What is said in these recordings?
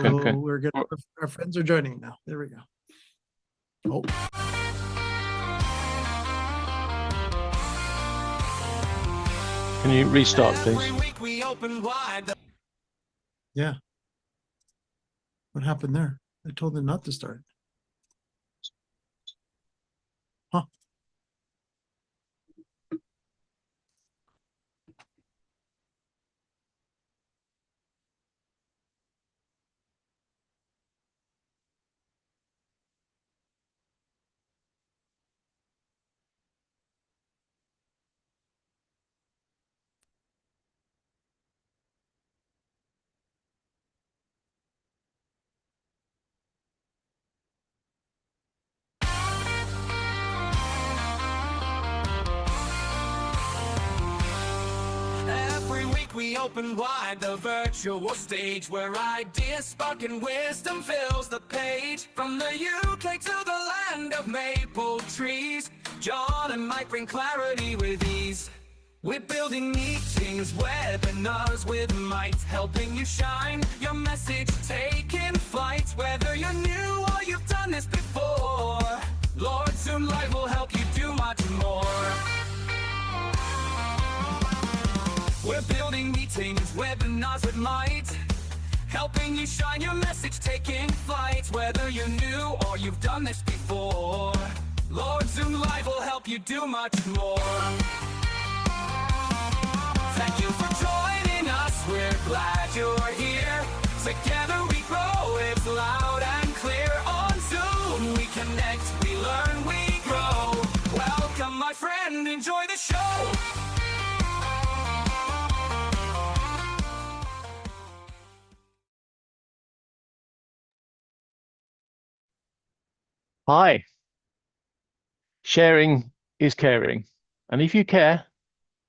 Okay. we're good. Our friends are joining now. There we go. Oh. Can you restart, please? Yeah. What happened there? I told them not to start. Huh. We open wide the virtual stage where ideas spark and wisdom fills the page. From the UK to the land of maple trees, John and Mike bring clarity with ease. We're building meetings, webinars with might, helping you shine your message, taking flight. Whether you're new or you've done this before, Lord Zoom Live will help you do much more. We're building meetings, webinars with might, helping you shine your message, taking flight. Whether you're new or you've done this before, Lord Zoom Live will help you do much more. Thank you for joining us, we're glad you're here. Together we grow, it's loud and clear. On Zoom we connect, we learn, we grow. Welcome my friend, enjoy the show. Hi. Sharing is caring. And if you care,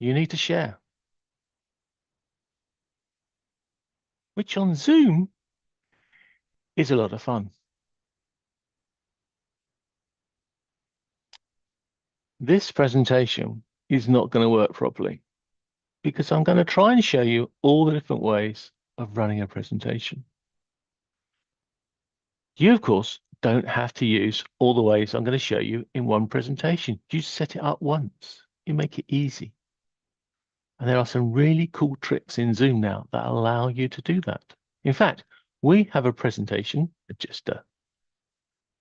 you need to share. Which on Zoom is a lot of fun. This presentation is not going to work properly because I'm going to try and show you all the different ways of running a presentation. You, of course, don't have to use all the ways I'm going to show you in one presentation. You set it up once. You make it easy. And there are some really cool tricks in Zoom now that allow you to do that. In fact, we have a presentation, just a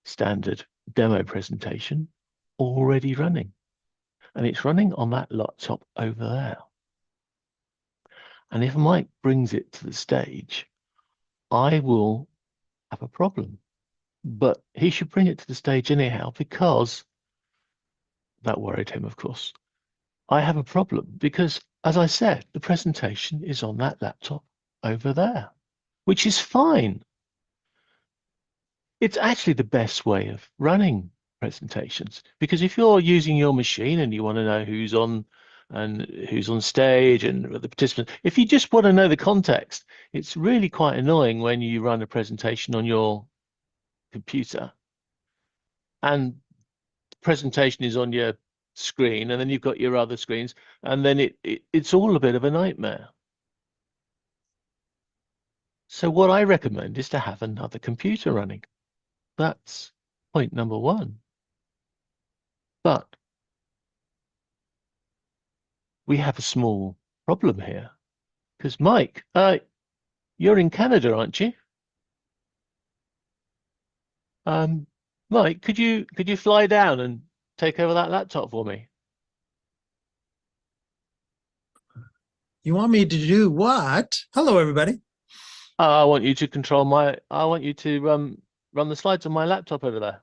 standard demo presentation, already running. And it's running on that laptop over there. And if Mike brings it to the stage, I will have a problem. But he should bring it to the stage anyhow, because that worried him, of course. I have a problem because, as I said, the presentation is on that laptop over there, which is fine. It's actually the best way of running presentations, because if you're using your machine and you want to know who's on and who's on stage and the participants, if you just want to know the context, it's really quite annoying when you run a presentation on your computer and the presentation is on your screen and then you've got your other screens, and then it's all a bit of a nightmare. So what I recommend is to have another computer running. That's point number one. But we have a small problem here, because Mike, you're in Canada, aren't you? Mike, could you fly down and take over that laptop for me? You want me to do what? Hello, everybody. I want you to control my. I want you to run the slides on my laptop over there.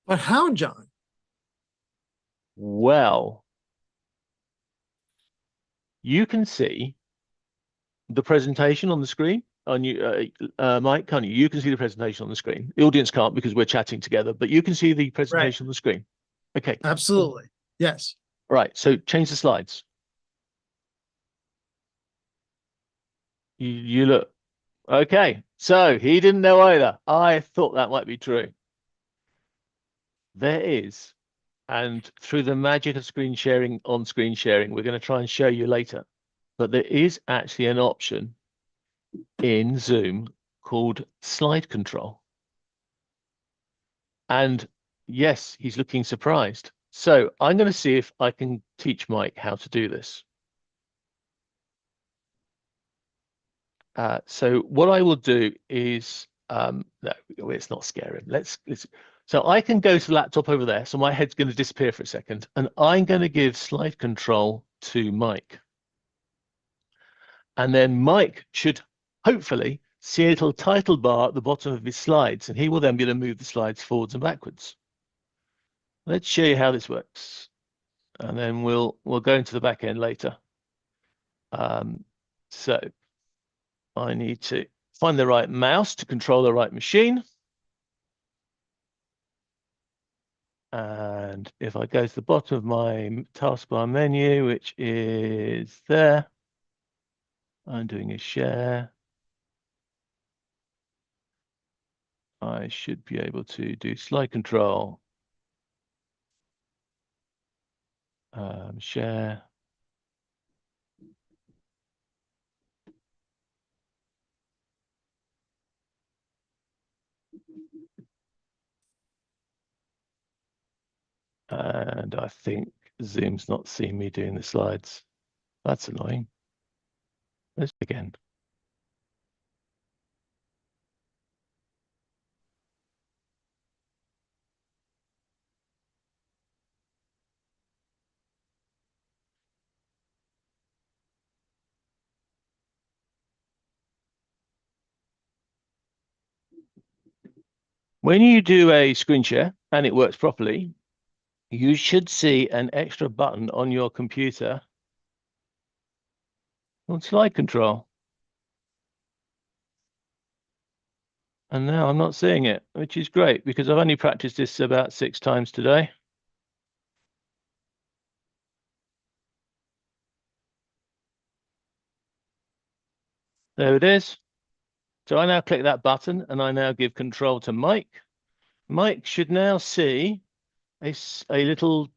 But how, John? Well, you can see the presentation on the screen on you, Mike, can't you? You can see the presentation on the screen. The audience can't because we're chatting together, but you can see the presentation on the screen. Okay. Absolutely. Yes. Right. So change the slides. You look. Okay. So he didn't know either. I thought that might be true. There is. And through the magic of screen sharing, on screen sharing, we're going to try and show you later. But there is actually an option in Zoom called slide control. And yes, he's looking surprised. So I'm going to see if I can teach Mike how to do this. So what I will do is, no, it's not scary. Let's. So I can go to the laptop over there. So my head's going to disappear for a second, and I'm going to give slide control to Mike. And then Mike should hopefully see a little title bar at the bottom of his slides, and he will then be able to move the slides forwards and backwards. Let's show you how this works, and then we'll go into the back end later. So I need to find the right mouse to control the right machine. And if I go to the bottom of my taskbar menu, which is there, I'm doing a share. I should be able to do slide control, share. And I think Zoom's not seeing me doing the slides. That's annoying. Let's begin. When you do a screen share and it works properly, you should see an extra button on your computer on slide control. And now I'm not seeing it, which is great because I've only practiced this about 6 times today. There it is. So I now click that button and I now give control to Mike. Mike should now see a little,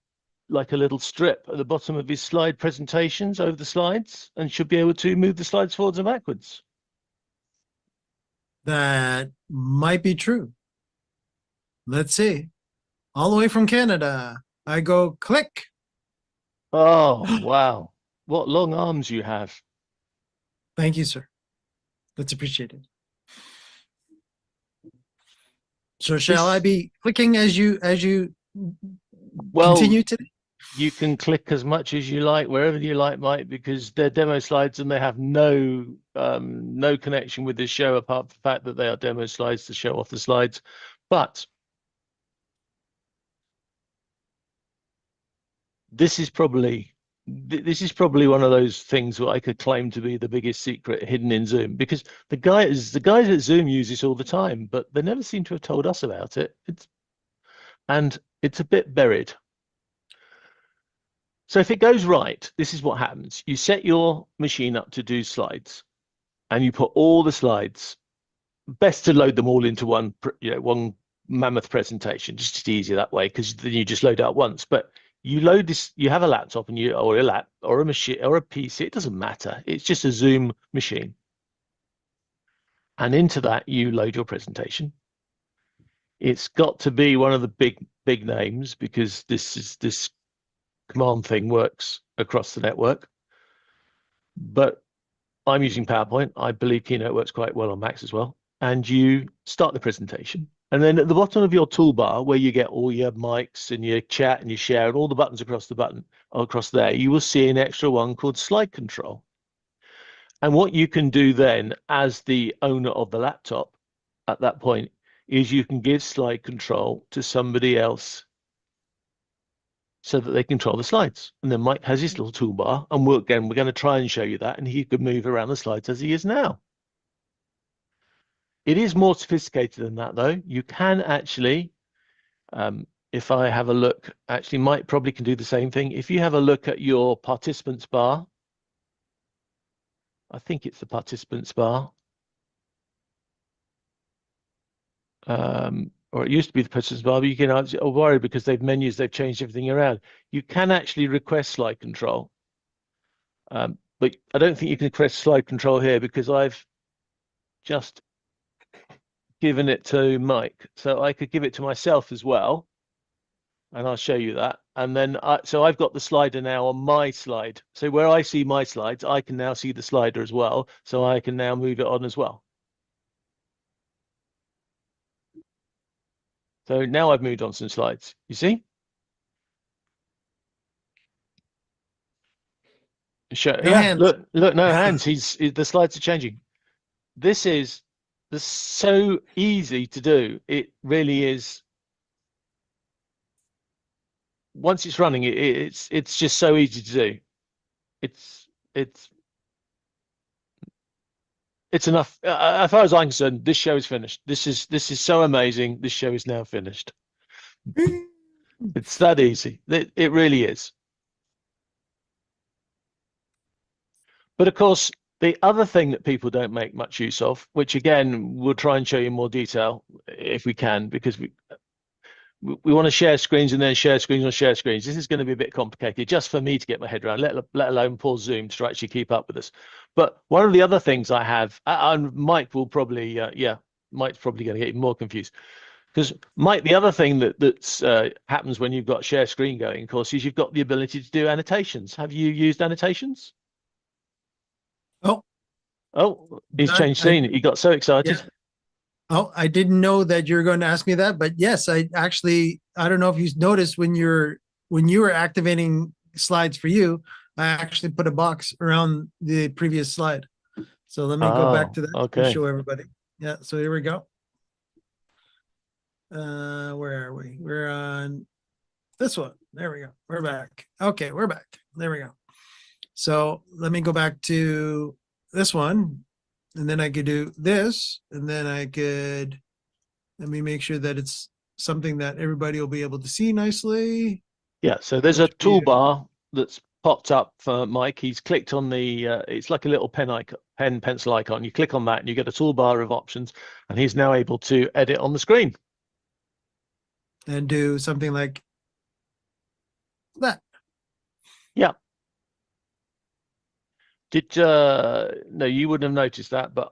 like a little strip at the bottom of his slide presentations over the slides, and should be able to move the slides forwards and backwards. That might be true. Let's see. All the way from Canada, I go click. Oh, wow. What long arms you have. Thank you, sir. That's appreciated. So shall I be clicking as you continue today? You can click as much as you like, wherever you like, Mike, because they're demo slides and they have no connection with the show apart from the fact that they are demo slides to show off the slides. But this is probably one of those things that I could claim to be the biggest secret hidden in Zoom, because the guys at Zoom use this all the time, but they never seem to have told us about it. It's a bit buried. So if it goes right, this is what happens. You set your machine up to do slides, and you put all the slides. Best to load them all into one mammoth presentation. Just easier that way, because then you just load it up once. But you load this. You have a laptop or a machine or a PC. It doesn't matter. It's just a Zoom machine, and into that you load your presentation. It's got to be one of the big names, because this command thing works across the network. But I'm using PowerPoint. I believe Keynote works quite well on Macs as well. And you start the presentation. And then at the bottom of your toolbar, where you get all your mics and your chat and your share and all the buttons across there, you will see an extra one called slide control. And what you can do then, as the owner of the laptop at that point, is you can give slide control to somebody else so that they control the slides. And then Mike has his little toolbar, and we're going to try and show you that, and he could move around the slides as he is now. It is more sophisticated than that, though. You can actually, if I have a look, actually Mike probably can do the same thing. If you have a look at your participants bar, I think it's the participants bar, or it used to be the participants bar, but you can worry because they've changed everything around. You can actually request slide control, but I don't think you can request slide control here, because I've just given it to Mike. So I could give it to myself as well. And I'll show you that. And then, so I've got the slider now on my slide. So where I see my slides, I can now see the slider as well. So I can now move it on as well. So now I've moved on some slides, you see? No Yeah, hands. look, no hands. The slides are changing. This is so easy to do. It really is. Once it's running, it's just so easy to do. It's enough. As far as I'm concerned, this show is finished. This is so amazing. This show is now finished. It's that easy. It really is. But of course, the other thing that people don't make much use of, which again, we'll try and show you in more detail if we can, because we want to share screens and then share screens on share screens. This is going to be a bit complicated just for me to get my head around, let alone poor Zoom to actually keep up with us. But one of the other things I have, and Mike will probably, Mike's probably going to get even more confused. Because Mike, the other thing that happens when you've got share screen going, of course, is you've got the ability to do annotations. Have you used annotations? Oh, he's changed scene. He got so excited. Yeah. Oh, I didn't know that you're going to ask me that, but yes, I don't know if you noticed when you were activating slides for you, I actually put a box around the previous slide. So let me go back to that okay. to show everybody. Yeah, so here we go. Where are we? We're on this one. There we go. We're back. Okay, we're back. There we go. So let me go back to this one, and then I could do this, and then I could, let me make sure that it's something that everybody will be able to see nicely. Yeah, so there's a toolbar that's popped up for Mike. He's clicked on the, it's like a little pen pencil icon. You click on that and you get a toolbar of options, and he's now able to edit on the screen. And do something like that. Yeah. No, you wouldn't have noticed that, but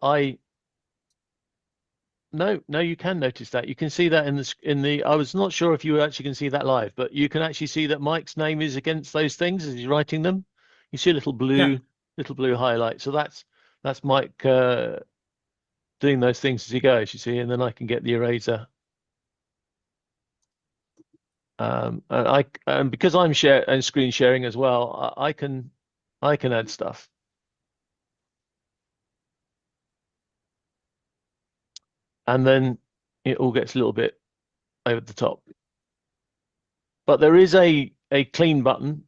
no, you can notice that. You can see that in the I was not sure if you actually can see that live, but you can actually see that Mike's name is against those things as he's writing them. You see a little blue highlight. So that's Mike doing those things as he goes, you see, and then I can get the eraser. And because I'm screen sharing as well, I can add stuff. And then it all gets a little bit over the top. But there is a clean button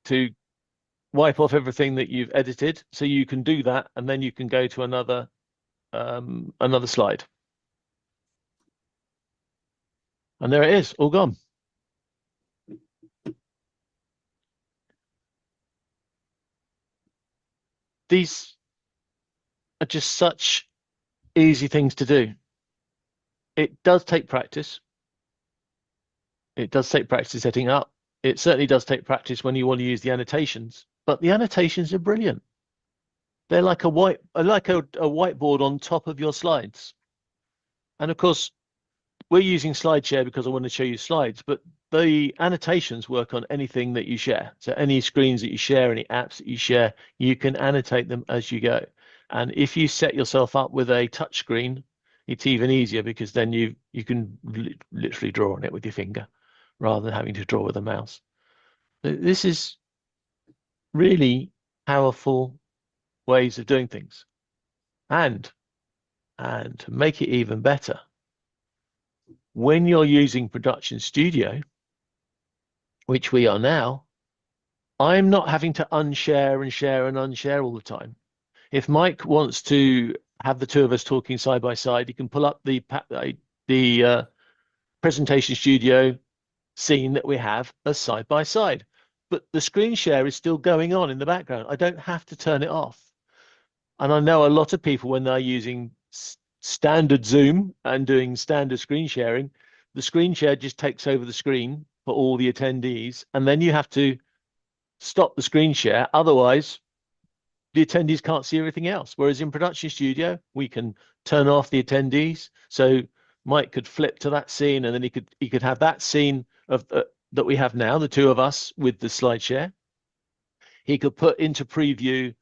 to wipe off everything that you've edited. So you can do that, and then you can go to another slide. And there it is, all gone. These are just such easy things to do. It does take practice. It does take practice setting up. It certainly does take practice when you want to use the annotations, but the annotations are brilliant. They're like a whiteboard on top of your slides. And of course, we're using SlideShare because I want to show you slides, but the annotations work on anything that you share. So any screens that you share, any apps that you share, you can annotate them as you go. And if you set yourself up with a touch screen, it's even easier because then you can literally draw on it with your finger rather than having to draw with a mouse. This is really powerful ways of doing things. And to make it even better, when you're using Production Studio, which we are now, I'm not having to unshare and share and unshare all the time. If Mike wants to have the two of us talking side by side, he can pull up the Presentation Studio scene that we have as side by side. But the screen share is still going on in the background. I don't have to turn it off. And I know a lot of people, when they're using standard Zoom and doing standard screen sharing, the screen share just takes over the screen for all the attendees, and then you have to stop the screen share. Otherwise, the attendees can't see everything else. Whereas in Production Studio, we can turn off the attendees. So Mike could flip to that scene, and then he could have that scene of that we have now, the two of us with the slide share. He could put into preview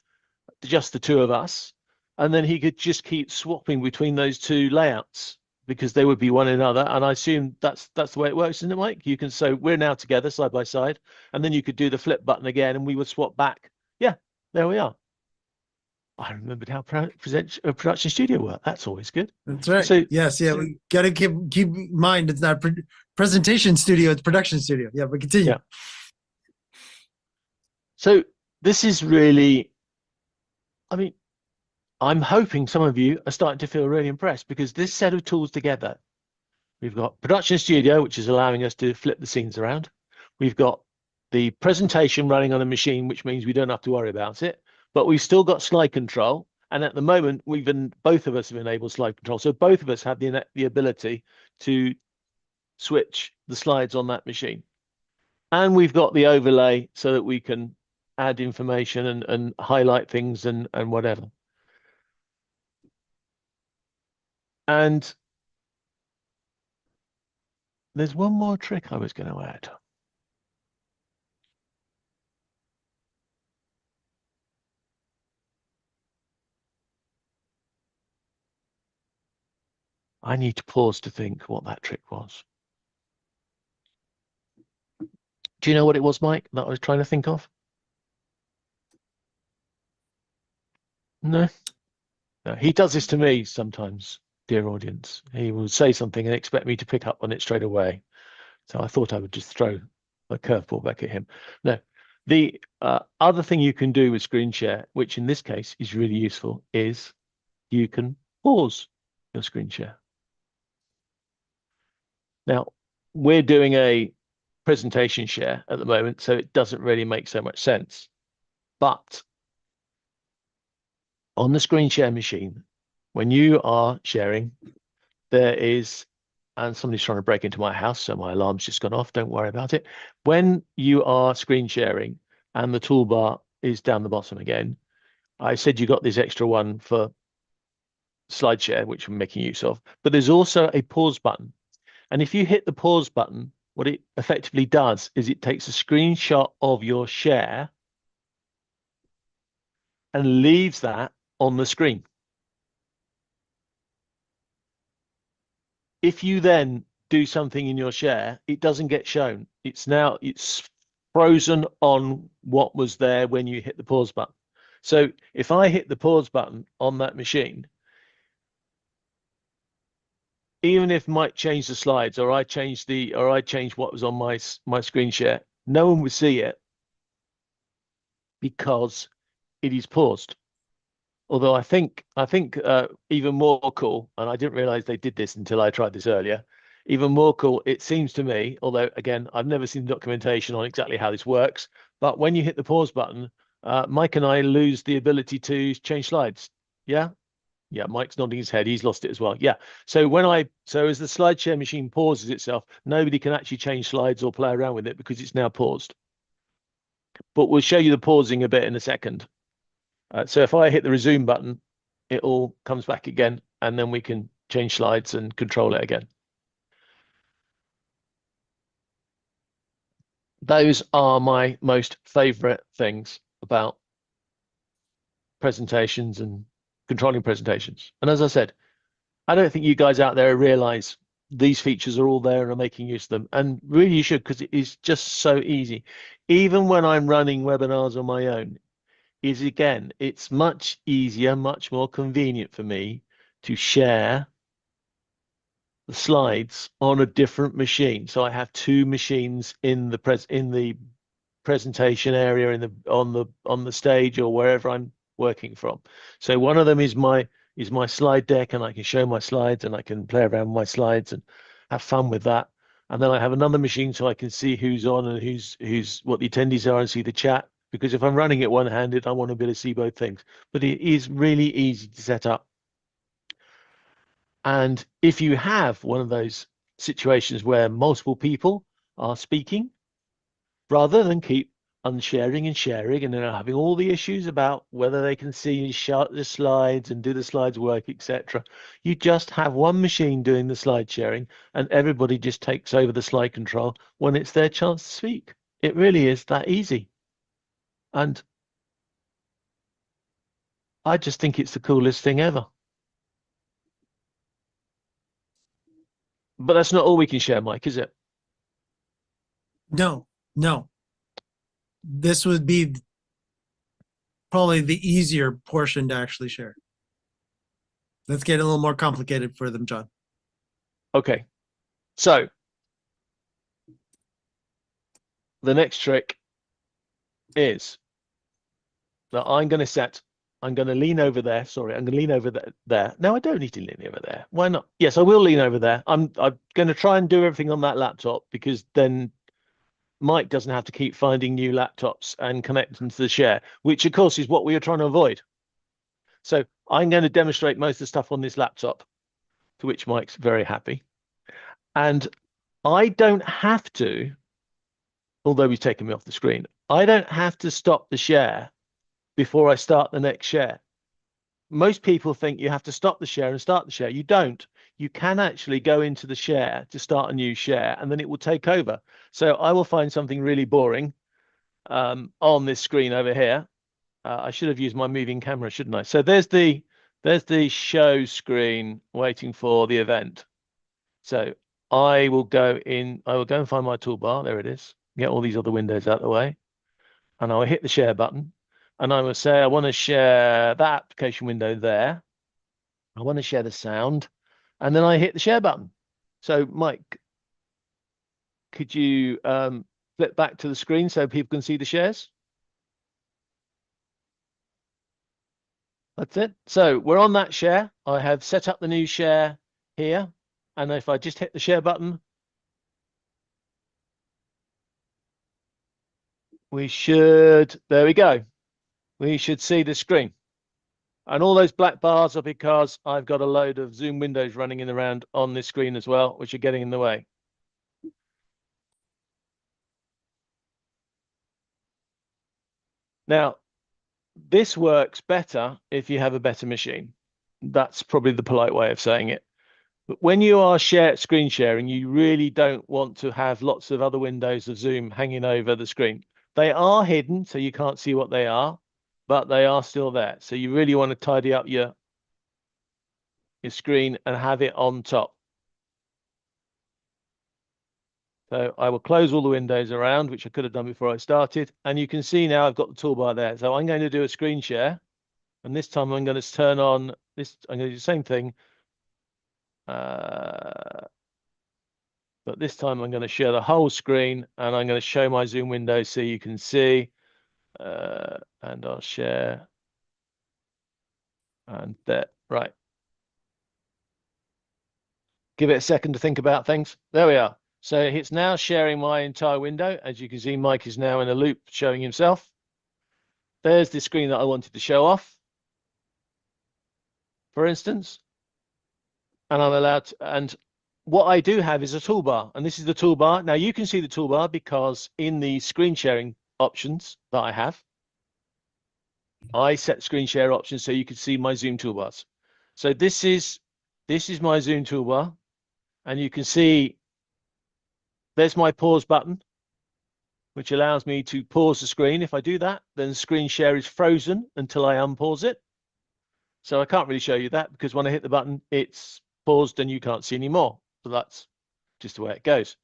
just the two of us, and then he could just keep swapping between those two layouts because they would be one another. And I assume that's the way it works, isn't it, Mike? You can, so we're now together side by side, and then you could do the flip button again, and we would swap back. Yeah, there we are. I remembered how Production Studio worked. That's always good. That's right. So Yes, yeah, we got to keep in mind it's not presentation studio, it's production studio. Yeah, but continue. Yeah. So this is really, I mean, I'm hoping some of you are starting to feel really impressed, because this set of tools together, we've got Production Studio, which is allowing us to flip the scenes around. We've got the presentation running on a machine, which means we don't have to worry about it, but we've still got slide control. And at the moment, both of us have enabled slide control. So both of us have the ability to switch the slides on that machine. And we've got the overlay so that we can add information and highlight things and whatever. And there's one more trick I was going to add. I need to pause to think what that trick was. Do you know what it was, Mike, that I was trying to think of? No? No, he does this to me sometimes, dear audience. He will say something and expect me to pick up on it straight away. So I thought I would just throw a curveball back at him. No, the other thing you can do with screen share, which in this case is really useful, is you can pause your screen share. Now, we're doing a presentation share at the moment, so it doesn't really make so much sense. But on the screen share machine, when you are sharing, there is, and somebody's trying to break into my house, so my alarm's just gone off, don't worry about it. When you are screen sharing and the toolbar is down the bottom again, I said you got this extra one for slide share, which we're making use of, but there's also a pause button. And if you hit the pause button, what it effectively does is it takes a screenshot of your share and leaves that on the screen. If you then do something in your share, it doesn't get shown. It's frozen on what was there when you hit the pause button. So if I hit the pause button on that machine, even if Mike changed the slides or I changed what was on my screen share, no one would see it because it is paused. Although I think even more cool, and I didn't realize they did this until I tried this earlier, even more cool, it seems to me, although again, I've never seen documentation on exactly how this works, but when you hit the pause button, Mike and I lose the ability to change slides. Yeah? Yeah, Mike's nodding his head. He's lost it as well. Yeah. So as the slide share machine pauses itself, nobody can actually change slides or play around with it because it's now paused. But we'll show you the pausing a bit in a second. So if I hit the resume button, it all comes back again, and then we can change slides and control it again. Those are my most favorite things about presentations and controlling presentations. And as I said, I don't think you guys out there realize these features are all there and are making use of them. And really you should, because it is just so easy. Even when I'm running webinars on my own, it's much easier, much more convenient for me to share the slides on a different machine. So I have two machines in the presentation area on the stage or wherever I'm working from. So one of them is my slide deck, and I can show my slides and I can play around with my slides and have fun with that. And then I have another machine so I can see who's on and who's what the attendees are and see the chat. Because if I'm running it one-handed, I want to be able to see both things. But it is really easy to set up. And if you have one of those situations where multiple people are speaking, rather than keep unsharing and sharing, and they're having all the issues about whether they can see the slides and do the slides work, etc. You just have one machine doing the slide sharing, and everybody just takes over the slide control when it's their chance to speak. It really is that easy. And I just think it's the coolest thing ever. But that's not all we can share, Mike, is it? No, no. This would be probably the easier portion to actually share. Let's get a little more complicated for them, John. Okay. So the next trick is that I'm going to lean over there. Sorry, I'm going to lean over there. No, I don't need to lean over there. Why not? Yes, I will lean over there. I'm going to try and do everything on that laptop, because then Mike doesn't have to keep finding new laptops and connect them to the share, which of course is what we are trying to avoid. So I'm going to demonstrate most of the stuff on this laptop, to which Mike's very happy. And I don't have to, although he's taken me off the screen, I don't have to stop the share before I start the next share. Most people think you have to stop the share and start the share. You don't. You can actually go into the share to start a new share, and then it will take over. So I will find something really boring on this screen over here. I should have used my moving camera, shouldn't I? So there's the show screen waiting for the event. So I will go and find my toolbar. There it is. Get all these other windows out of the way. And I will hit the share button. And I will say, I want to share that application window there. I want to share the sound. And then I hit the share button. So Mike, could you flip back to the screen so people can see the shares? That's it. So we're on that share. I have set up the new share here. And if I just hit the share button, there we go. We should see the screen. And all those black bars are because I've got a load of Zoom windows running in around on this screen as well, which are getting in the way. Now, this works better if you have a better machine. That's probably the polite way of saying it. But when you are screen sharing, you really don't want to have lots of other windows of Zoom hanging over the screen. They are hidden, so you can't see what they are, but they are still there. So you really want to tidy up your screen and have it on top. So I will close all the windows around, which I could have done before I started. And you can see now I've got the toolbar there. So I'm going to do a screen share. And this time I'm going to turn on this. I'm going to do the same thing. But this time I'm going to share the whole screen, and I'm going to show my Zoom window so you can see. And I'll share. And there, right. Give it a second to think about things. There we are. So it's now sharing my entire window. As you can see, Mike is now in a loop showing himself. There's the screen that I wanted to show off, for instance. And I'm allowed to, and what I do have is a toolbar, and this is the toolbar. Now you can see the toolbar because in the screen sharing options that I have, I set screen share options so you can see my Zoom toolbars. So this is my Zoom toolbar, and you can see there's my pause button, which allows me to pause the screen. If I do that, then the screen share is frozen until I unpause it. So I can't really show you that because when I hit the button, it's paused and you can't see anymore. So that's just the way it goes.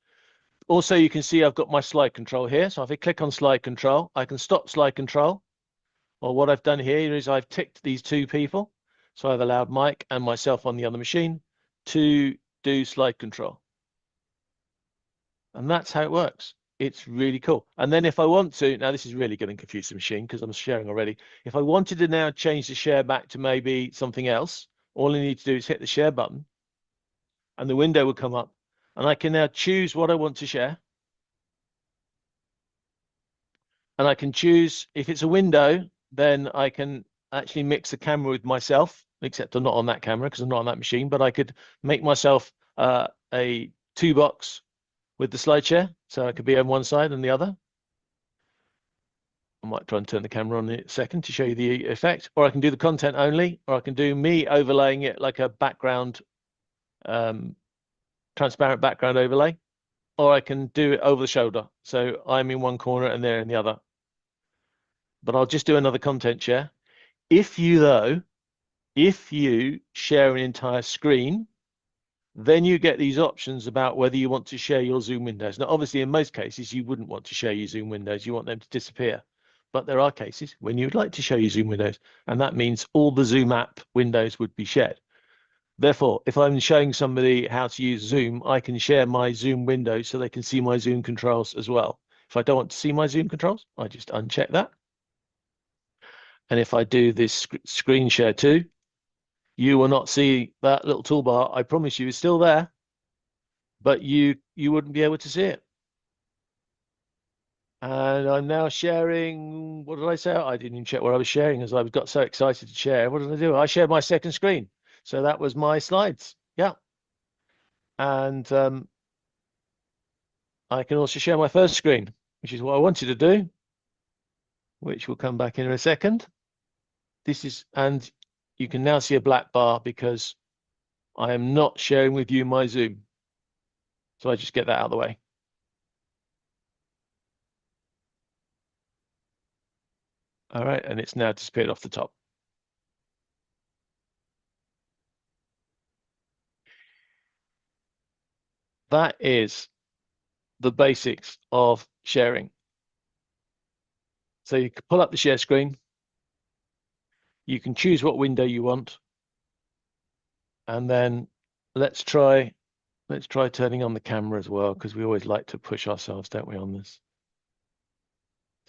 Also, you can see I've got my slide control here. So if I click on slide control, I can stop slide control. Well, what I've done here is I've ticked these two people. So I've allowed Mike and myself on the other machine to do slide control. And that's how it works. It's really cool. And then if I want to, now this is really going to confuse the machine because I'm sharing already. If I wanted to now change the share back to maybe something else, all I need to do is hit the share button and the window will come up and I can now choose what I want to share. And I can choose, if it's a window, then I can actually mix the camera with myself, except I'm not on that camera because I'm not on that machine, but I could make myself a 2-box with the slide share. So I could be on one side and the other. I might try and turn the camera on in a second to show you the effect, or I can do the content only, or I can do me overlaying it like a background, transparent background overlay, or I can do it over the shoulder. So I'm in one corner and they're in the other. But I'll just do another content share. If you share an entire screen, then you get these options about whether you want to share your Zoom windows. Now, obviously, in most cases, you wouldn't want to share your Zoom windows. You want them to disappear. But there are cases when you'd like to show your Zoom windows, and that means all the Zoom app windows would be shared. Therefore, if I'm showing somebody how to use Zoom, I can share my Zoom window so they can see my Zoom controls as well. If I don't want to see my Zoom controls, I just uncheck that. And if I do this screen share too, you will not see that little toolbar. I promise you, it's still there, but you wouldn't be able to see it. And I'm now sharing. What did I say? I didn't even check what I was sharing as I got so excited to share. What did I do? I shared my second screen. So that was my slides. Yeah. And I can also share my first screen, which is what I wanted to do, which will come back in a second. And you can now see a black bar because I am not sharing with you my Zoom. So I just get that out of the way. All right, and it's now disappeared off the top. That is the basics of sharing. So you can pull up the share screen. You can choose what window you want. And then let's try turning on the camera as well, because we always like to push ourselves, don't we, on this?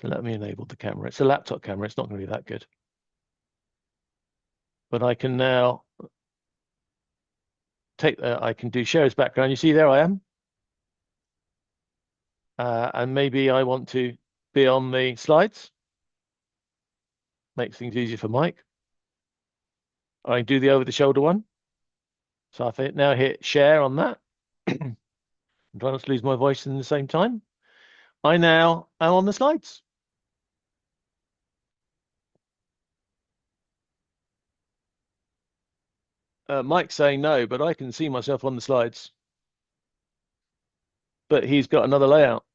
So let me enable the camera. It's a laptop camera. It's not going to be that good. But I can now I can do share as background. You see, there I am. And maybe I want to be on the slides. Makes things easier for Mike. I do the over the shoulder one. So I now hit share on that. I'm trying not to lose my voice in the same time. I now am on the slides. Mike's saying no, but I can see myself on the slides. But he's got another layout.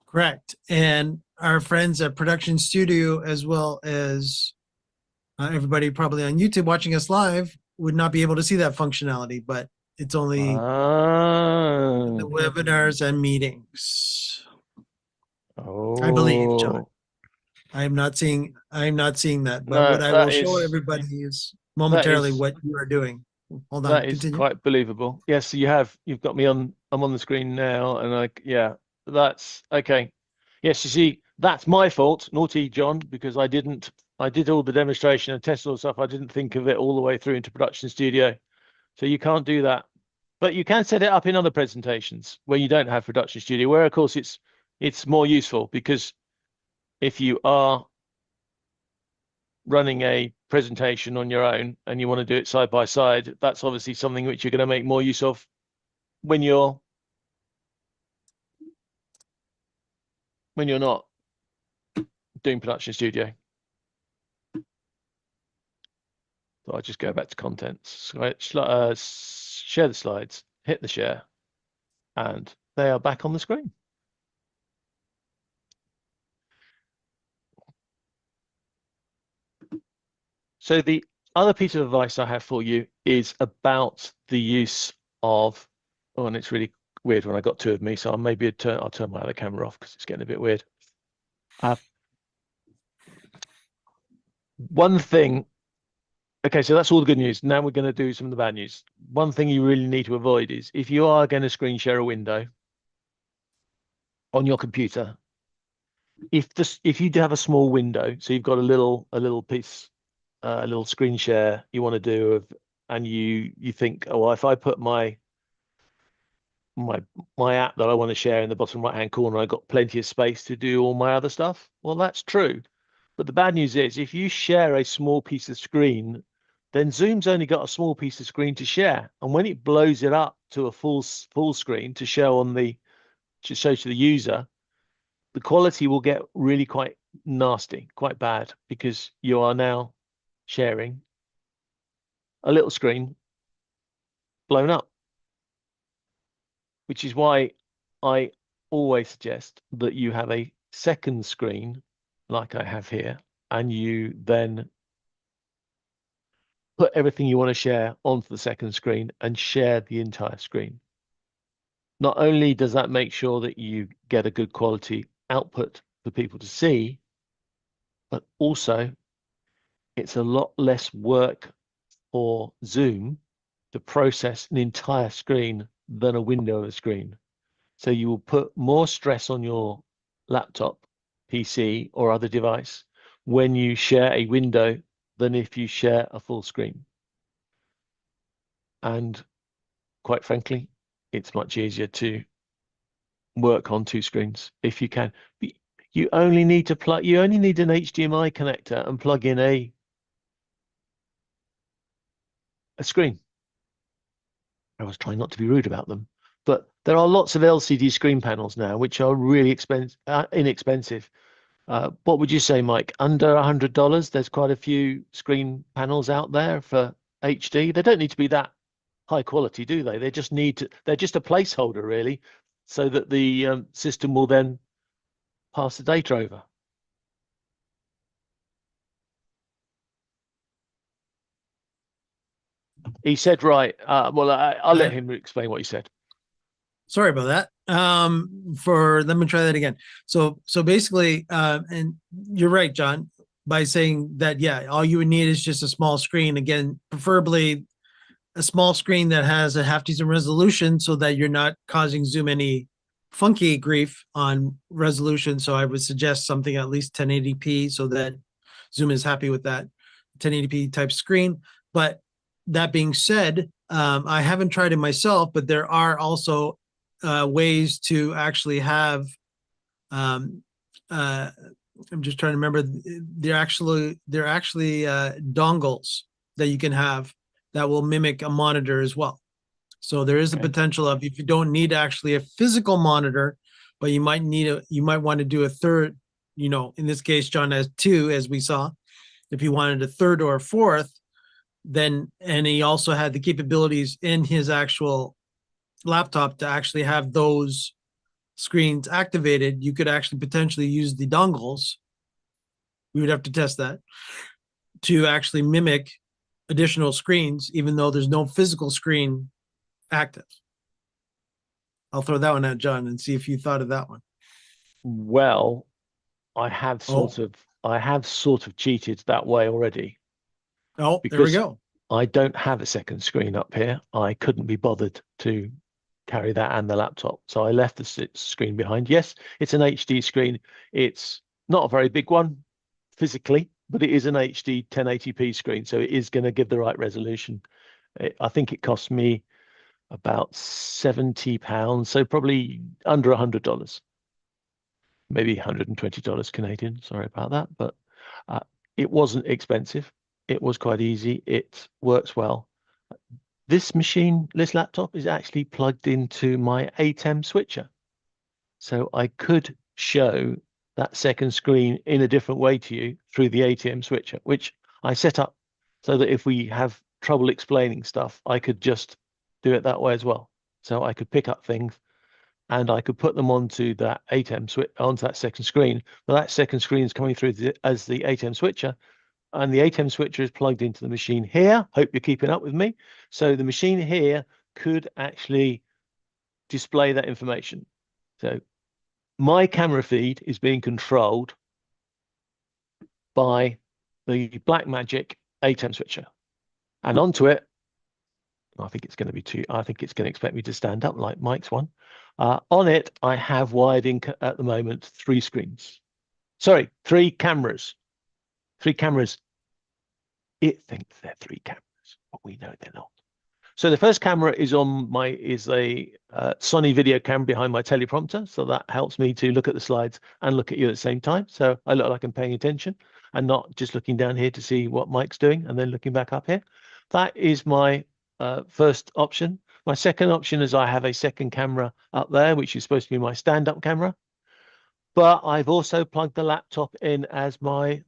Correct. And our friends at Production Studio, as well as everybody probably on YouTube watching us live, would not be able to see that functionality, but it's only the webinars and meetings. Oh, I believe, John. I'm not seeing that, but what I will show everybody is momentarily what you are doing. Hold on. That is quite believable. Yes, you've got me on. I'm on the screen now, and that's okay. Yes, you see, that's my fault. Naughty John, because I did all the demonstration and test all the stuff. I didn't think of it all the way through into Production Studio. So you can't do that. But you can set it up in other presentations where you don't have Production Studio, where of course it's more useful, because if you are running a presentation on your own and you want to do it side by side, that's obviously something which you're going to make more use of when you're not doing Production Studio. So I just go back to contents, right? Share the slides, hit the share, and they are back on the screen. So the other piece of advice I have for you is about the use of, and it's really weird when I got two of me, so I'll turn my other camera off because it's getting a bit weird. One thing, okay, so that's all the good news. Now we're going to do some of the bad news. One thing you really need to avoid is if you are going to screen share a window on your computer, if you do have a small window, so you've got a little piece, a little screen share you want to do and you think, oh, well, if I put my app that I want to share in the bottom right hand corner, I've got plenty of space to do all my other stuff. Well, that's true. But the bad news is if you share a small piece of screen, then Zoom's only got a small piece of screen to share. And when it blows it up to a full screen to show to the user, the quality will get really quite nasty, quite bad, because you are now sharing a little screen blown up, which is why I always suggest that you have a second screen like I have here, and you then put everything you want to share onto the second screen and share the entire screen. Not only does that make sure that you get a good quality output for people to see, but also it's a lot less work for Zoom to process an entire screen than a window of a screen. So you will put more stress on your laptop, PC, or other device when you share a window than if you share a full screen. And quite frankly, it's much easier to work on two screens if you can. You only need an HDMI connector and plug in a screen. I was trying not to be rude about them, but there are lots of LCD screen panels now which are really inexpensive. What would you say, Mike? Under $100? There's quite a few screen panels out there for HD. They don't need to be that high quality, do they? They're just a placeholder, really, so that the system will then pass the data over. He said, right. Well, I'll let him explain what he said. Sorry about that. Let me try that again. So basically, and you're right, John, by saying that, yeah, all you would need is just a small screen. Again, preferably a small screen that has a half decent resolution so that you're not causing Zoom any funky grief on resolution. So I would suggest something at least 1080p so that Zoom is happy with that 1080p type screen. But that being said, I haven't tried it myself, but there are also ways to actually have, I'm just trying to remember, they're actually dongles that you can have that will mimic a monitor as well. So there is the potential of, if you don't need actually a physical monitor, but you might want to do a third, in this case, John has two, as we saw. If you wanted a third or a fourth, and he also had the capabilities in his actual laptop to actually have those screens activated, you could actually potentially use the dongles. We would have to test that to actually mimic additional screens, even though there's no physical screen active. I'll throw that one at John and see if you thought of that one. Well, I have sort of cheated that way already. Oh, there we go. I don't have a second screen up here. I couldn't be bothered to carry that and the laptop, so I left the screen behind. Yes, it's an HD screen. It's not a very big one physically, but it is an HD 1080p screen, so it is going to give the right resolution. I think it cost me about £70, so probably under $100, maybe $120 Canadian. Sorry about that, but it wasn't expensive. It was quite easy. It works well. This laptop is actually plugged into my ATEM switcher. So I could show that second screen in a different way to you through the ATEM switcher, which I set up so that if we have trouble explaining stuff, I could just do it that way as well. So I could pick up things and I could put them onto that ATEM switch, onto that second screen. But that second screen is coming through as the ATEM switcher. And the ATEM switcher is plugged into the machine here. Hope you're keeping up with me. So the machine here could actually display that information. So my camera feed is being controlled by the Blackmagic ATEM switcher. And onto it, I think it's going to expect me to stand up like Mike's one. On it, I have wired in at the moment three cameras. Three cameras. It thinks they're three cameras, but we know they're not. So the first camera is a Sony video camera behind my teleprompter, so that helps me to look at the slides and look at you at the same time. So I look like I'm paying attention and not just looking down here to see what Mike's doing and then looking back up here. That is my first option. My second option is I have a second camera up there, which is supposed to be my stand-up camera. but I've also plugged the laptop in as my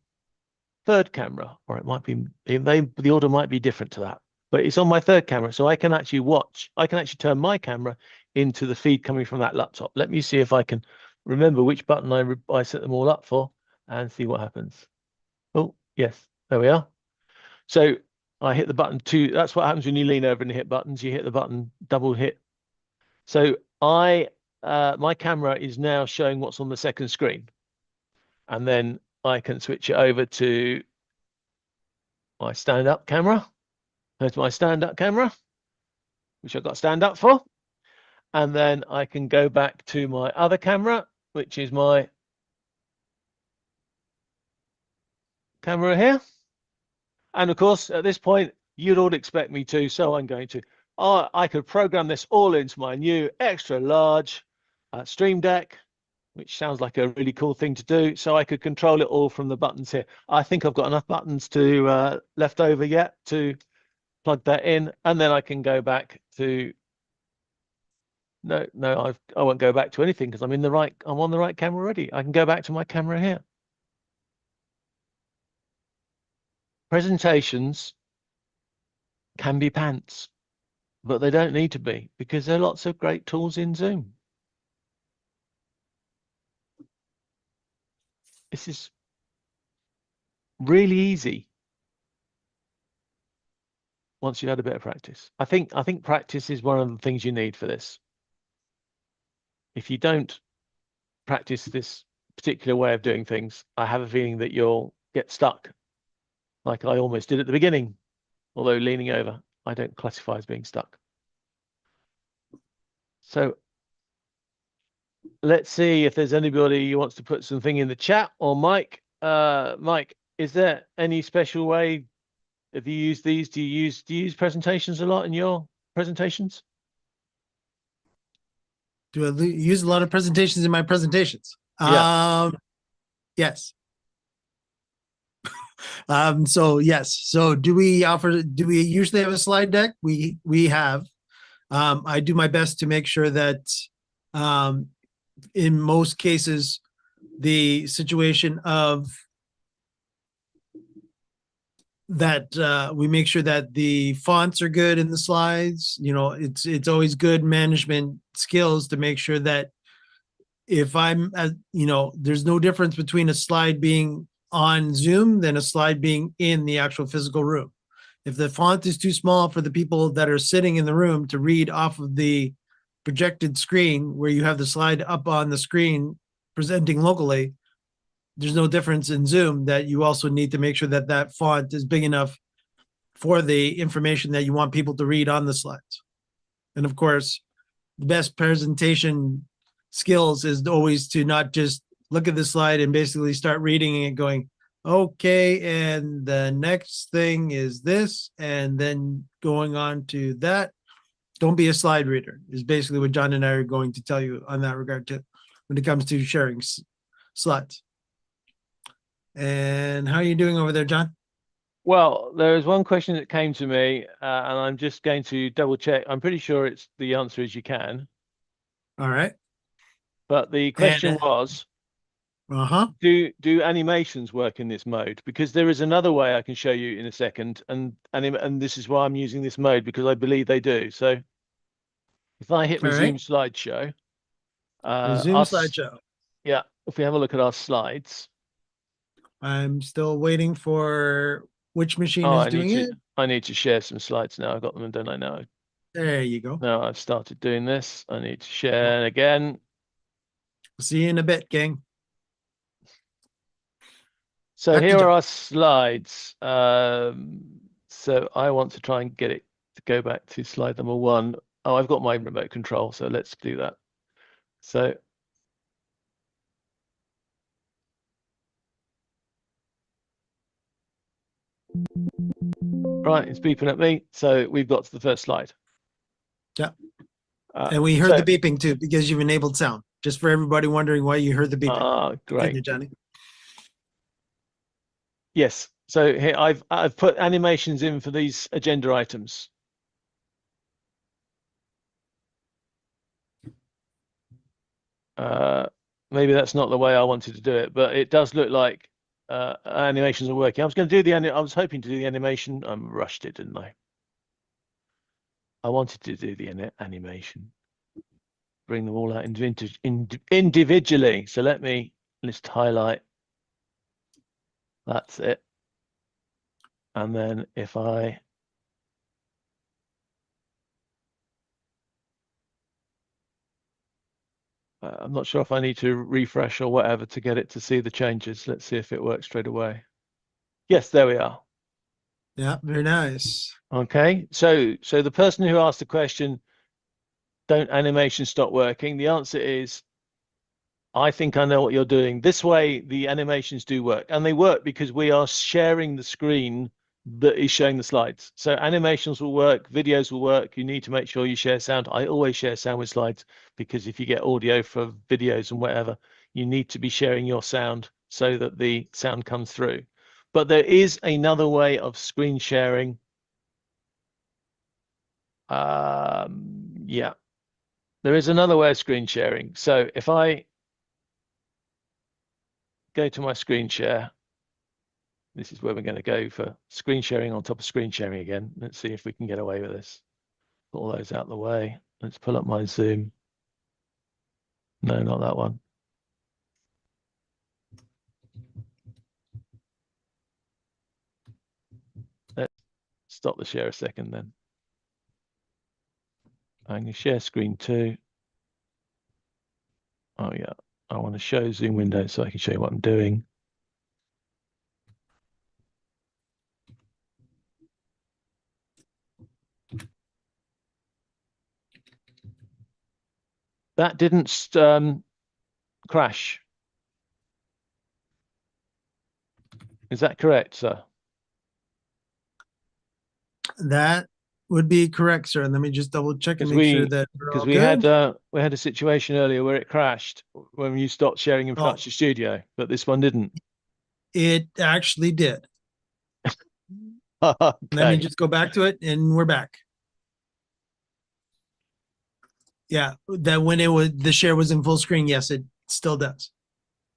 third camera, or it might be, the order might be different to that, but it's on my third camera. So I can actually turn my camera into the feed coming from that laptop. Let me see if I can remember which button I set them all up for and see what happens. Oh, yes, there we are. So I hit the button two. That's what happens when you lean over and hit buttons. You hit the button, double hit. So my camera is now showing what's on the second screen. And then I can switch it over to my stand-up camera. There's my stand-up camera, which I've got stand up for. And then I can go back to my other camera, which is my camera here. And of course, at this point, you'd all expect me to, so I'm going to. I could program this all into my new extra large Stream Deck, which sounds like a really cool thing to do. So I could control it all from the buttons here. I think I've got enough buttons to left over yet to plug that in, and then I can go back to. No, I won't go back to anything because I'm on the right camera already. I can go back to my camera here. Presentations can be pants, but they don't need to be because there are lots of great tools in Zoom. This is really easy once you've had a bit of practice. I think practice is one of the things you need for this. If you don't practice this particular way of doing things, I have a feeling that you'll get stuck, like I almost did at the beginning, although leaning over, I don't classify as being stuck. So let's see if there's anybody who wants to put something in the chat, or Mike. Mike, is there any special way? Have you used these? Do you use presentations a lot in your presentations? Do I use a lot of presentations in my presentations? Yeah. Yes. So yes. So do we usually have a slide deck? We have. I do my best to make sure that in most cases, the situation of that we make sure that the fonts are good in the slides. You know, it's always good management skills to make sure that if I'm, there's no difference between a slide being on Zoom than a slide being in the actual physical room. If the font is too small for the people that are sitting in the room to read off of the projected screen where you have the slide up on the screen presenting locally, there's no difference in Zoom that you also need to make sure that that font is big enough for the information that you want people to read on the slides. And of course, the best presentation skills is always to not just look at the slide and basically start reading and going, okay, and the next thing is this, and then going on to that. Don't be a slide reader is basically what John and I are going to tell you on that regard too, when it comes to sharing slides. And how are you doing over there, John? Well, there is one question that came to me, and I'm just going to double check. I'm pretty sure it's the answer is you can. All right. But the question was, do animations work in this mode? Because there is another way I can show you in a second, and this is why I'm using this mode, because I believe they do. So if I hit resume slideshow, slideshow. Yeah, if we have a look at our slides. I'm still waiting for which machine is doing it. I need to share some slides now. I've got them, don't I now? There you go. Now I've started doing this. I need to share again. See you in a bit, gang. So here are our slides. So I want to try and get it to go back to slide number 1. Oh, I've got my remote control, so let's do that. So right, it's beeping at me. So we've got to the first slide. Yeah. And we heard the beeping too, because you've enabled sound. Just for everybody wondering why you heard the beeping. Ah, great. Continue, Johnny. Yes. So here I've put animations in for these agenda items. maybe that's not the way I wanted to do it, but it does look like animations are working. I was going to do I was hoping to do the animation. I rushed it, didn't I? I wanted to do the animation, bring them all out individually. So let me list highlight. That's it. And then if I'm not sure if I need to refresh or whatever to get it to see the changes. Let's see if it works straight away. Yes, there we are. Yeah, very nice. Okay, so the person who asked the question, don't animations stop working? The answer is, I think I know what you're doing. This way, the animations do work, and they work because we are sharing the screen that is showing the slides. So animations will work, videos will work. You need to make sure you share sound. I always share sound with slides because if you get audio for videos and whatever, you need to be sharing your sound so that the sound comes through. But there is another way of screen sharing. Yeah, there is another way of screen sharing. So if I go to my screen share, this is where we're going to go for screen sharing on top of screen sharing again. Let's see if we can get away with this. Put all those out of the way. Let's pull up my Zoom. No, not that one. Let's stop the share a second then. I'm going to share screen 2. Oh yeah, I want to show Zoom window so I can show you what I'm doing. That didn't crash. Is that correct, sir? That would be correct, sir. Let me just double check and Because make sure that we're all we good. had a situation earlier where it crashed when you stopped sharing in Production Studio, but this one didn't. It actually did. Okay. Let me just go back to it and we're back. Yeah, that when the share was in full screen, yes, it still does.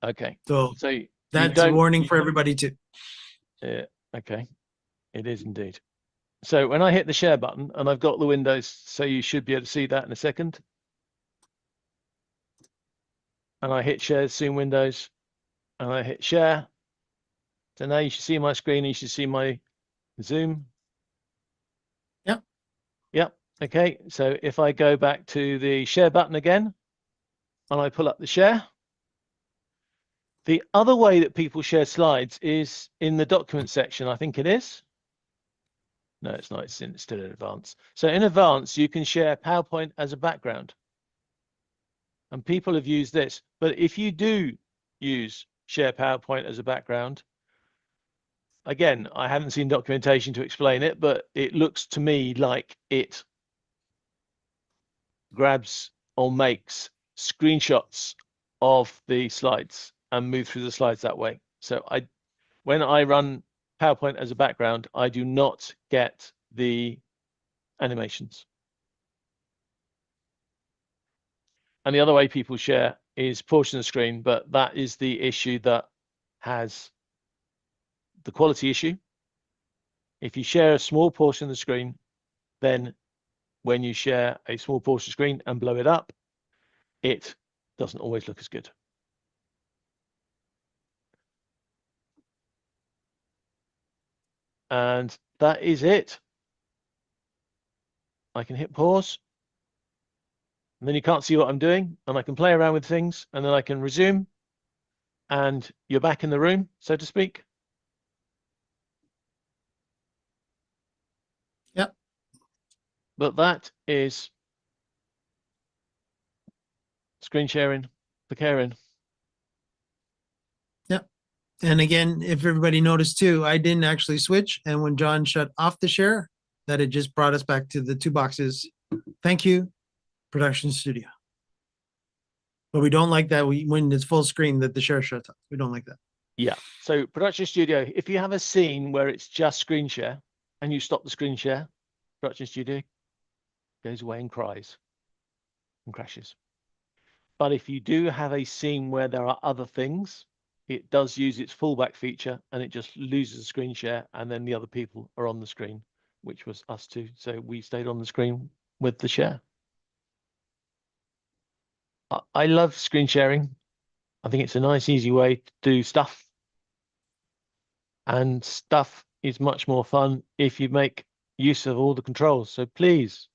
Okay. So So you that's a don't- warning for everybody too. Yeah, okay. It is indeed. So when I hit the share button, and I've got the windows, so you should be able to see that in a second. And I hit share Zoom windows, and I hit share. So now you should see my screen, and you should see my Zoom. Yep. Yep. Okay. So if I go back to the share button again, and I pull up the share, the other way that people share slides is in the document section. I think it is. No, it's not. It's still in advance. So in advance, you can share PowerPoint as a background. And people have used this. But if you do use share PowerPoint as a background, again, I haven't seen documentation to explain it, but it looks to me like it grabs or makes screenshots of the slides and move through the slides that way. So when I run PowerPoint as a background, I do not get the animations. And the other way people share is portion of the screen, but that is the issue that has the quality issue. If you share a small portion of the screen, then when you share a small portion of the screen and blow it up, it doesn't always look as good. And that is it. I can hit pause. And then you can't see what I'm doing, and I can play around with things, and then I can resume, and you're back in the room, so to speak. Yep. But that is screen sharing for Karen. Yep. And again, if everybody noticed too, I didn't actually switch. And when John shut off the share, that it just brought us back to the 2 boxes. Thank you, Production Studio. But we don't like that when it's full screen that the share shuts off. We don't like that. Yeah. So Production Studio, if you have a scene where it's just screen share and you stop the screen share, Production Studio goes away and cries and crashes. But if you do have a scene where there are other things, it does use its fallback feature and it just loses the screen share, and then the other people are on the screen, which was us too. So we stayed on the screen with the share. I love screen sharing. I think it's a nice, easy way to do stuff. And stuff is much more fun if you make use of all the controls. So please,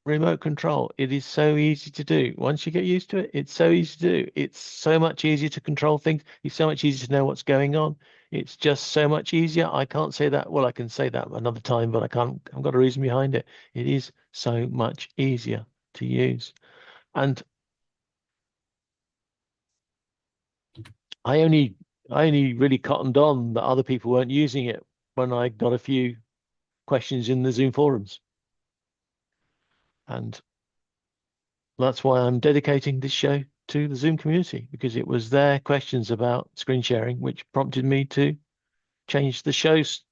remote control. It is so easy to do. Once you get used to it, it's so easy to do. It's so much easier to control things. It's so much easier to know what's going on. It's just so much easier. I can't say that. Well, I can say that another time, but I've got a reason behind it. It is so much easier to use. And I only really cottoned on that other people weren't using it when I got a few questions in the Zoom forums. And that's why I'm dedicating this show to the Zoom community, because it was their questions about screen sharing which prompted me to change the shows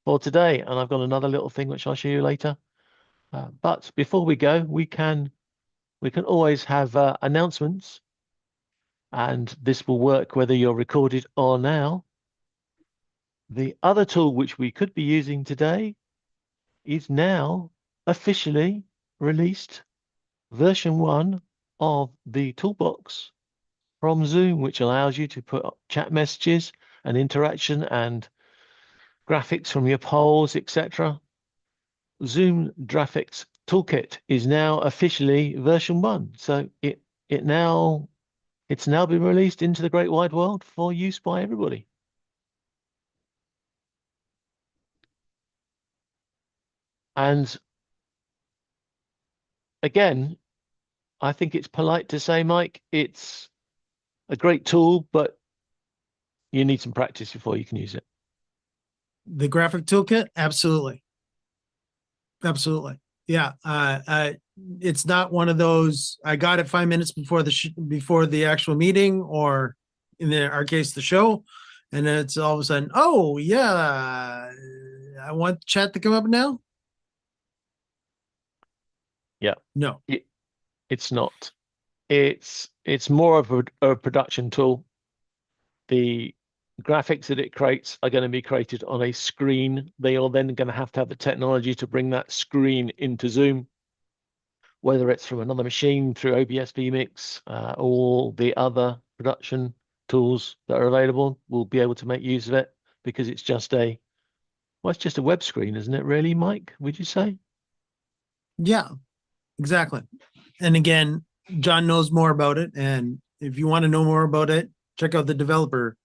for today. And I've got another little thing which I'll show you later. But before we go, we can always have announcements. And this will work whether you're recorded or now. The other tool which we could be using today is now officially released, version 1 of the toolbox from Zoom, which allows you to put up chat messages and interaction and graphics from your polls, etc. Zoom Graphics Toolkit is now officially version 1. So it's now been released into the great wide world for use by everybody. And again, I think it's polite to say, Mike, it's a great tool, but you need some practice before you can use it. The graphic toolkit, absolutely. Absolutely. Yeah. It's not one of those, I got it 5 minutes before the actual meeting, or in our case, the show. And then it's all of a sudden, oh yeah, I want chat to come up now. Yeah. No. It's not. It's more of a production tool. The graphics that it creates are going to be created on a screen. They are then going to have the technology to bring that screen into Zoom, whether it's from another machine through OBS vMix, or the other production tools that are available will be able to make use of it, because it's just it's just a web screen, isn't it really, Mike? Would you say? Yeah, exactly. And again, John knows more about it. And if you want to know more about it, check out the developer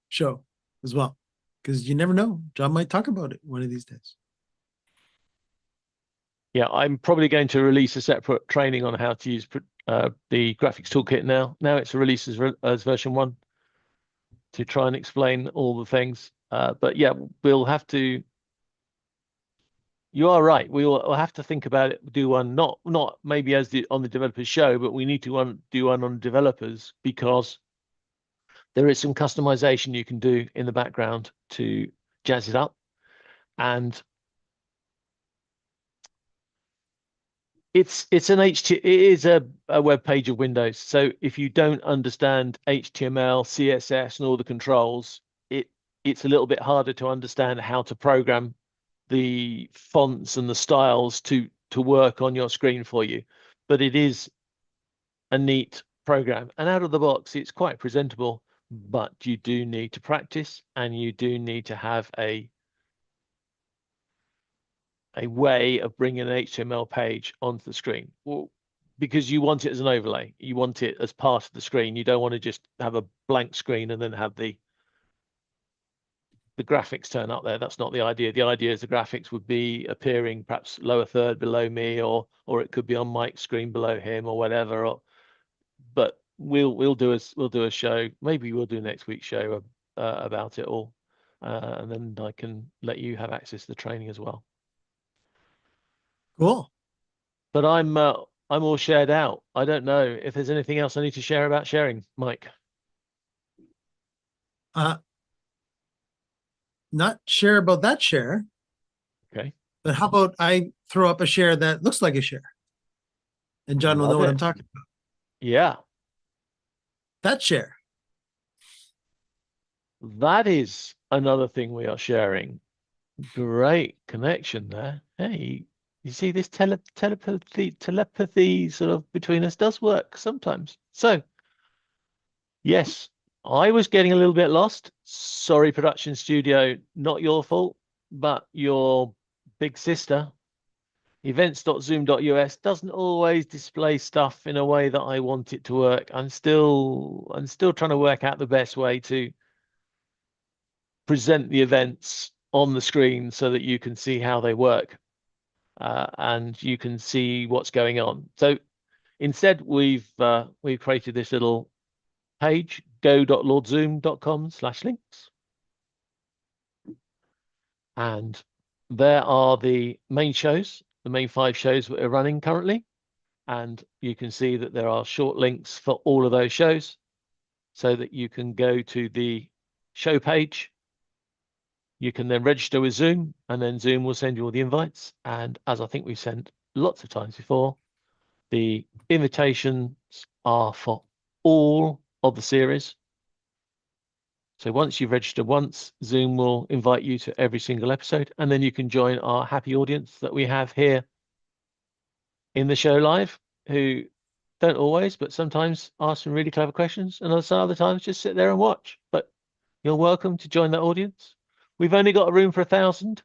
show as well, because you never know. John might talk about it one of these days. Yeah, I'm probably going to release a separate training on how to use the graphics toolkit now. Now it's released as version 1 to try and explain all the things. But yeah, we'll have to. You are right. We'll have to think about it. Do one not maybe as on the developers show, but we need to do one on developers, because there is some customization you can do in the background to jazz it up. And it is a web page of Windows. So if you don't understand HTML, CSS, and all the controls, it's a little bit harder to understand how to program the fonts and the styles to work on your screen for you. But it is a neat program, and out of the box, it's quite presentable. But you do need to practice, and you do need to have a way of bringing an HTML page onto the screen. Well, because you want it as an overlay, you want it as part of the screen. You don't want to just have a blank screen and then have the graphics turn up there. That's not the idea. The idea is the graphics would be appearing perhaps lower third below me, or it could be on Mike's screen below him, or whatever. But we'll do a show. Maybe we'll do next week's show about it all, and then I can let you have access to the training as well. Cool. But I'm all shared out. I don't know if there's anything else I need to share about sharing, Mike. Not share about that share. Okay. But how about I throw up a share that looks like a share, and John will know what I'm talking about. Yeah, That share. That is another thing we are sharing. Great connection there. Hey, you see this telepathy sort of between us does work sometimes. So, yes, I was getting a little bit lost. Sorry, production studio, not your fault, but your big sister, events.zoom.us, doesn't always display stuff in a way that I want it to work. I'm still trying to work out the best way to present the events on the screen so that you can see how they work and you can see what's going on. So instead, we've created this little page, go.lordzoom.com/links, and there are the main shows, the main 5 shows that are running currently, and you can see that there are short links for all of those shows, so that you can go to the show page. You can then register with Zoom, and then Zoom will send you all the invites. And as I think we've sent lots of times before, the invitations are for all of the series. So once you've registered once, Zoom will invite you to every single episode, and then you can join our happy audience that we have here in the show live, who don't always, but sometimes ask some really clever questions, and other times just sit there and watch. But you're welcome to join that audience. We've only got a room for 1,000.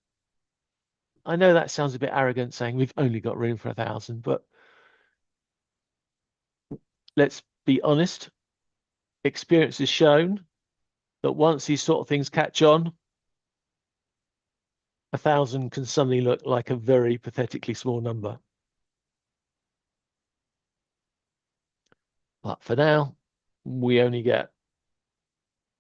I know that sounds a bit arrogant saying we've only got room for 1,000, but let's be honest. Experience has shown that once these sort of things catch on, 1,000 can suddenly look like a very pathetically small number. But for now, we only get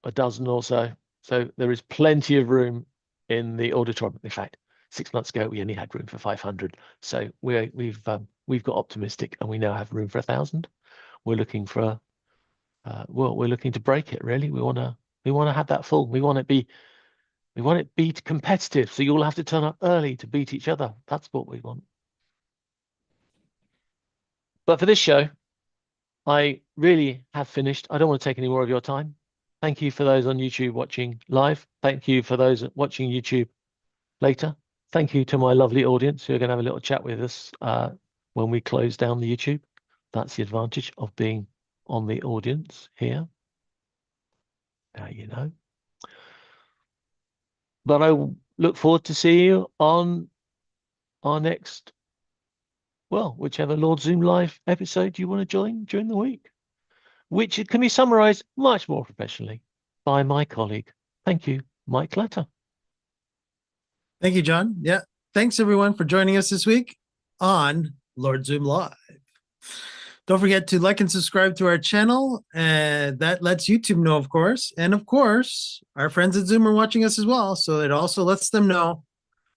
a dozen or so. So there is plenty of room in the auditorium. In fact, 6 months ago, we only had room for 500. So we've got optimistic, and we now have room for 1,000. We're looking for, we're looking to break it. Really, we want to have that full. We want it be competitive. So you'll have to turn up early to beat each other. That's what we want. But for this show, I really have finished. I don't want to take any more of your time. Thank you for those on YouTube watching live. Thank you for those watching YouTube later. Thank you to my lovely audience who are going to have a little chat with us when we close down the YouTube. That's the advantage of being on the audience here. Now you know. But I look forward to seeing you on our next, well, whichever Lord Zoom Live episode you want to join during the week, which can be summarized much more professionally by my colleague. Thank you, Mike Letter. Thank you, John. Yeah. Thanks, everyone, for joining us this week on Lord Zoom Live. Don't forget to like and subscribe to our channel. That lets YouTube know, of course. And of course, our friends at Zoom are watching us as well. So it also lets them know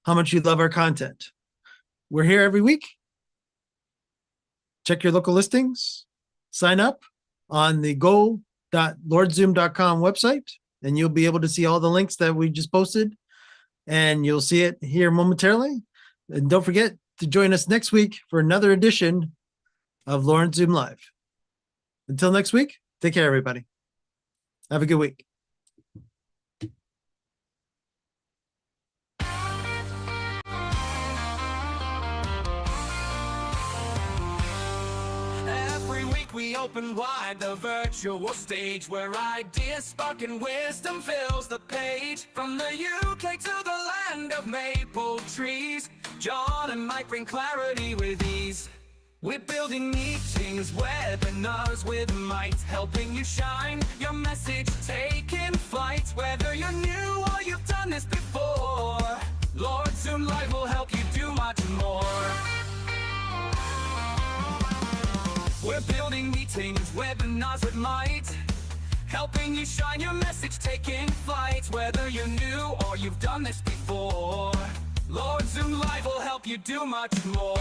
how much you love our content. We're here every week. Check your local listings. Sign up on the go.lordzoom.com website, and you'll be able to see all the links that we just posted, and you'll see it here momentarily. And don't forget to join us next week for another edition of Lord Zoom Live. Until next week, take care, everybody. Have a good week. Every week we open wide the virtual stage where ideas spark and wisdom fills the page. From the UK to the land of maple trees, John and Mike bring clarity with ease. We're building meetings, webinars with might, helping you shine your message, taking flight. Whether you're new or you've done this before, Lord Zoom Live will help you do much more. We're building meetings, webinars with might, helping you shine your message, taking flight. Whether you're new or you've done this before, Lord Zoom Live will help you do much more.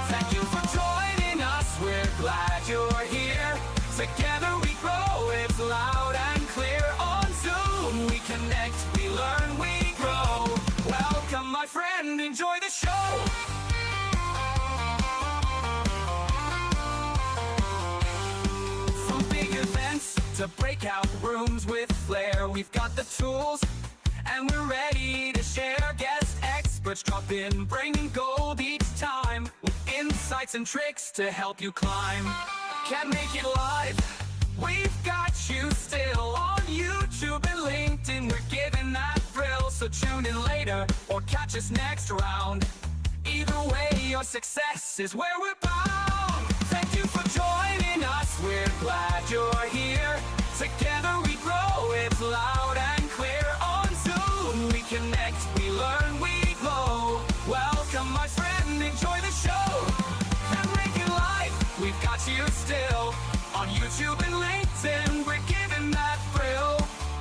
Thank you for joining us, we're glad you're here. Together we grow, it's loud and clear. On Zoom we connect, we learn, we grow. Welcome my friend, enjoy the show. to break out rooms with flair. We've got the tools, and we're ready to share. Guest experts drop in, bringing gold each time, with insights and tricks to help you climb. Can't make it live, we've got you still. On YouTube and LinkedIn, we're giving that thrill. So tune in later, or catch us next round. Either way, your success is where we're bound. Thank you for joining us, we're glad you're here. Together we grow, it's loud and clear. On Zoom we connect, we learn, we glow. Welcome my friend, enjoy the show. And make it live, we've got you still. On YouTube and LinkedIn, we're giving that thrill.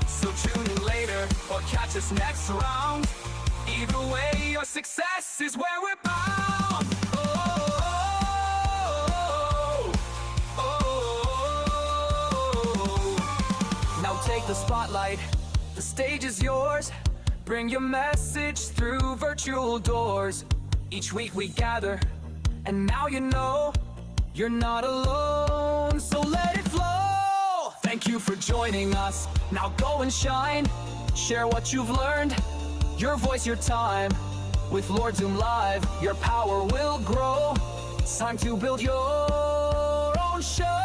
So tune in later, or catch us next round. Either way, your success is where we're bound. Now take the spotlight, the stage is yours. Bring your message through virtual doors. Each week we gather, and now you know you're not alone, so let it flow. Thank you for joining us, now go and shine. Share what you've learned, your voice, your time. With Lord Zoom Live, your power will grow. It's time to build your own show.